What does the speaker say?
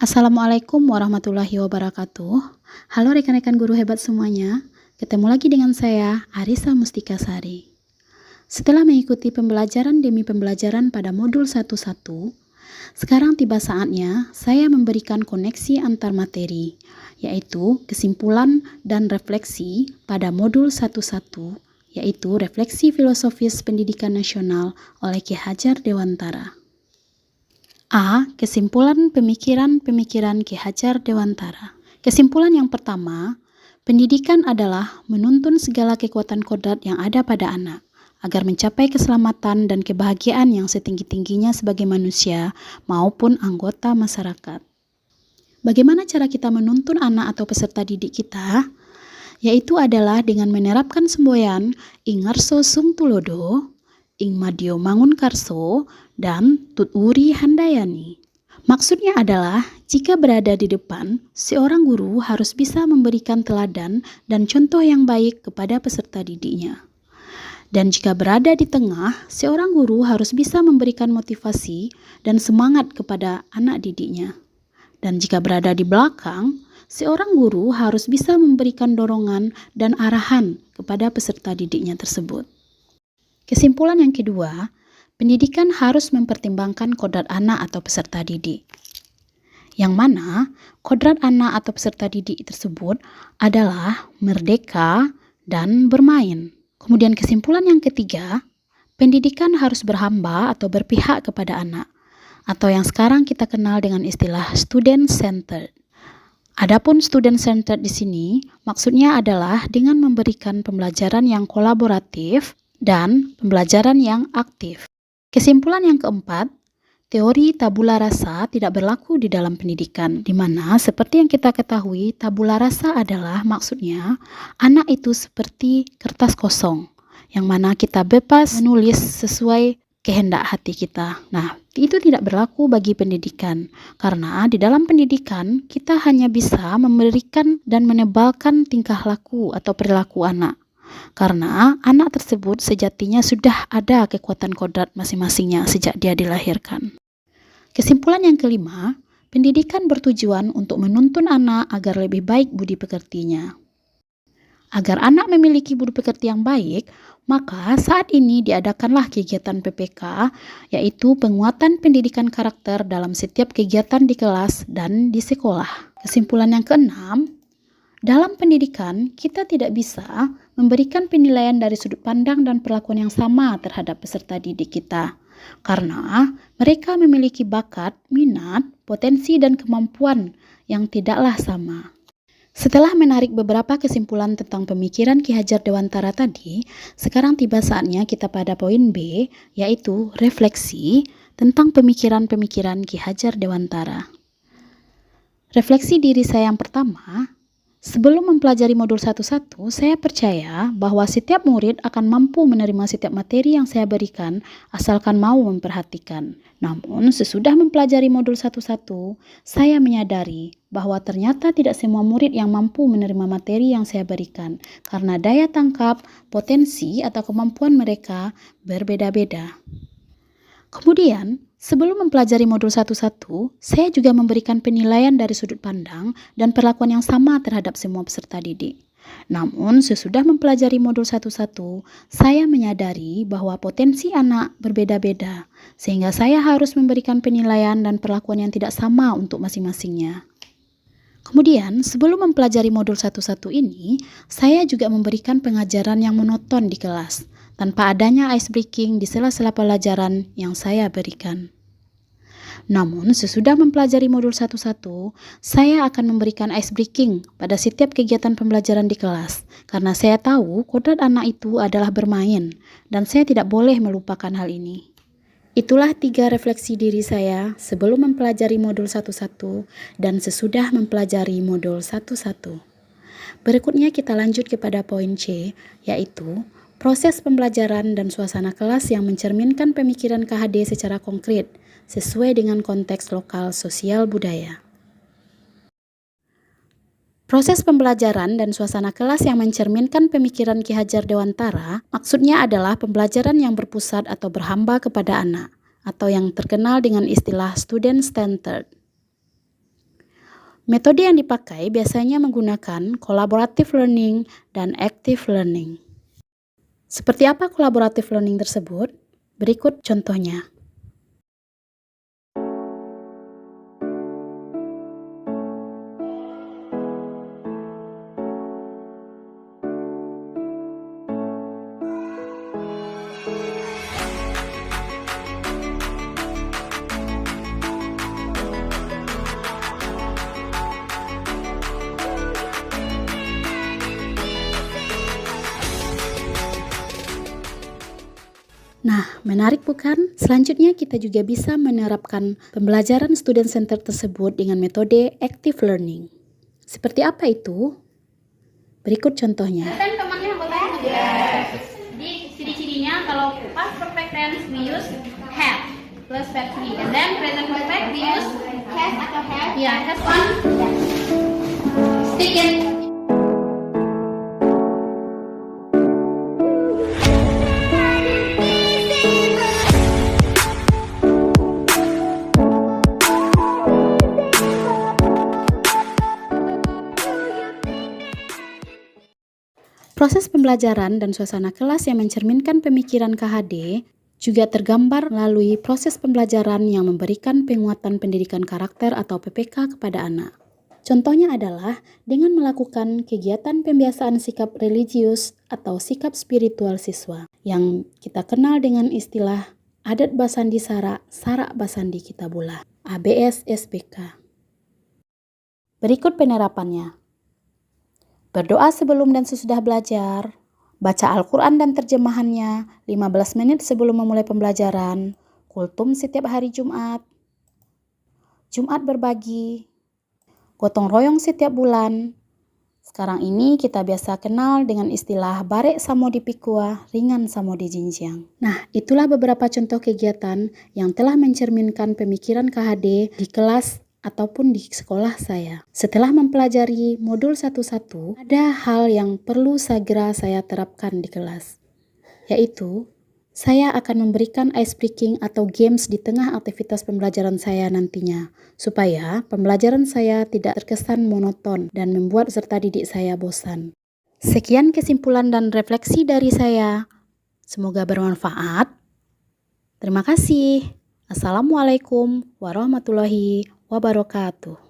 Assalamualaikum warahmatullahi wabarakatuh. Halo rekan-rekan guru hebat semuanya. Ketemu lagi dengan saya, Arisa Mustika Sari. Setelah mengikuti pembelajaran demi pembelajaran pada modul 11, sekarang tiba saatnya saya memberikan koneksi antar materi, yaitu kesimpulan dan refleksi pada modul 11, yaitu Refleksi Filosofis Pendidikan Nasional oleh Ki Hajar Dewantara. A. Kesimpulan pemikiran-pemikiran Ki Hajar Dewantara. Kesimpulan yang pertama, pendidikan adalah menuntun segala kekuatan kodrat yang ada pada anak, agar mencapai keselamatan dan kebahagiaan yang setinggi-tingginya sebagai manusia maupun anggota masyarakat. Bagaimana cara kita menuntun anak atau peserta didik kita? Yaitu adalah dengan menerapkan semboyan ing ngarso sung tulodo, ing madyo mangun karso, dan tuturi handayani. Maksudnya adalah, jika berada di depan, seorang guru harus bisa memberikan teladan dan contoh yang baik kepada peserta didiknya. Dan jika berada di tengah, seorang guru harus bisa memberikan motivasi dan semangat kepada anak didiknya. Dan jika berada di belakang, seorang guru harus bisa memberikan dorongan dan arahan kepada peserta didiknya tersebut. Kesimpulan yang kedua, pendidikan harus mempertimbangkan kodrat anak atau peserta didik. Yang mana kodrat anak atau peserta didik tersebut adalah merdeka dan bermain. Kemudian kesimpulan yang ketiga, pendidikan harus berhamba atau berpihak kepada anak, atau yang sekarang kita kenal dengan istilah student centered. Adapun student centered di sini maksudnya adalah dengan memberikan pembelajaran yang kolaboratif dan pembelajaran yang aktif. Kesimpulan yang keempat, teori tabula rasa tidak berlaku di dalam pendidikan, di mana seperti yang kita ketahui, tabula rasa adalah maksudnya anak itu seperti kertas kosong, yang mana kita bebas menulis sesuai kehendak hati kita. Nah, itu tidak berlaku bagi pendidikan, karena di dalam pendidikan kita hanya bisa memberikan dan menebalkan tingkah laku atau perilaku anak. Karena anak tersebut sejatinya sudah ada kekuatan kodrat masing-masingnya sejak dia dilahirkan. Kesimpulan yang kelima, pendidikan bertujuan untuk menuntun anak agar lebih baik budi pekertinya. Agar anak memiliki budi pekerti yang baik, maka saat ini diadakanlah kegiatan PPK, yaitu penguatan pendidikan karakter dalam setiap kegiatan di kelas dan di sekolah. Kesimpulan yang keenam, dalam pendidikan, kita tidak bisa memberikan penilaian dari sudut pandang dan perlakuan yang sama terhadap peserta didik kita. Karena mereka memiliki bakat, minat, potensi, dan kemampuan yang tidaklah sama. Setelah menarik beberapa kesimpulan tentang pemikiran Ki Hajar Dewantara tadi, sekarang tiba saatnya kita pada poin B, yaitu refleksi tentang pemikiran-pemikiran Ki Hajar Dewantara. Refleksi diri saya yang pertama, sebelum mempelajari modul 11, saya percaya bahwa setiap murid akan mampu menerima setiap materi yang saya berikan asalkan mau memperhatikan. Namun, sesudah mempelajari modul 11, saya menyadari bahwa ternyata tidak semua murid yang mampu menerima materi yang saya berikan karena daya tangkap, potensi, atau kemampuan mereka berbeda-beda. Kemudian, sebelum mempelajari modul 11, saya juga memberikan penilaian dari sudut pandang dan perlakuan yang sama terhadap semua peserta didik. Namun, sesudah mempelajari modul 11, saya menyadari bahwa potensi anak berbeda-beda, sehingga saya harus memberikan penilaian dan perlakuan yang tidak sama untuk masing-masingnya. Kemudian, sebelum mempelajari modul 11 ini, saya juga memberikan pengajaran yang monoton di kelas, tanpa adanya ice breaking di sela-sela pelajaran yang saya berikan. Namun, sesudah mempelajari modul 11, saya akan memberikan ice breaking pada setiap kegiatan pembelajaran di kelas, karena saya tahu kodrat anak itu adalah bermain, dan saya tidak boleh melupakan hal ini. Itulah 3 refleksi diri saya sebelum mempelajari modul 11 dan sesudah mempelajari modul 11. Berikutnya kita lanjut kepada poin C, yaitu proses pembelajaran dan suasana kelas yang mencerminkan pemikiran KHD secara konkret, sesuai dengan konteks lokal sosial budaya. Proses pembelajaran dan suasana kelas yang mencerminkan pemikiran Ki Hajar Dewantara maksudnya adalah pembelajaran yang berpusat atau berhamba kepada anak, atau yang terkenal dengan istilah student centered. Metode yang dipakai biasanya menggunakan collaborative learning dan active learning. Seperti apa collaborative learning tersebut? Berikut contohnya. Nah, menarik bukan? Selanjutnya kita juga bisa menerapkan pembelajaran student center tersebut dengan metode active learning. Seperti apa itu? Berikut contohnya. Kan temannya boleh. Jadi ciri-cirinya kalau past perfect tense we use have plus verb to be, and then present perfect we use has atau have. Ya, has one. Stick it. Proses pembelajaran dan suasana kelas yang mencerminkan pemikiran KHD juga tergambar melalui proses pembelajaran yang memberikan penguatan pendidikan karakter atau PPK kepada anak. Contohnya adalah dengan melakukan kegiatan pembiasaan sikap religius atau sikap spiritual siswa yang kita kenal dengan istilah adat basandi sara, sara basandi kitabullah, ABS SBK. Berikut penerapannya. Berdoa sebelum dan sesudah belajar, baca Al-Quran dan terjemahannya 15 menit sebelum memulai pembelajaran, kultum setiap hari Jumat, Jumat berbagi, gotong royong setiap bulan. Sekarang ini kita biasa kenal dengan istilah barek samo dipikua, ringan samo dijinjiang. Nah, itulah beberapa contoh kegiatan yang telah mencerminkan pemikiran KHD di kelas ataupun di sekolah saya. Setelah mempelajari modul satu-satu, ada hal yang perlu segera saya terapkan di kelas, yaitu saya akan memberikan ice breaking atau games di tengah aktivitas pembelajaran saya nantinya, supaya pembelajaran saya tidak terkesan monoton dan membuat peserta didik saya bosan. Sekian kesimpulan dan refleksi dari saya. Semoga bermanfaat. Terima kasih. Assalamualaikum warahmatullahi wabarakatuh.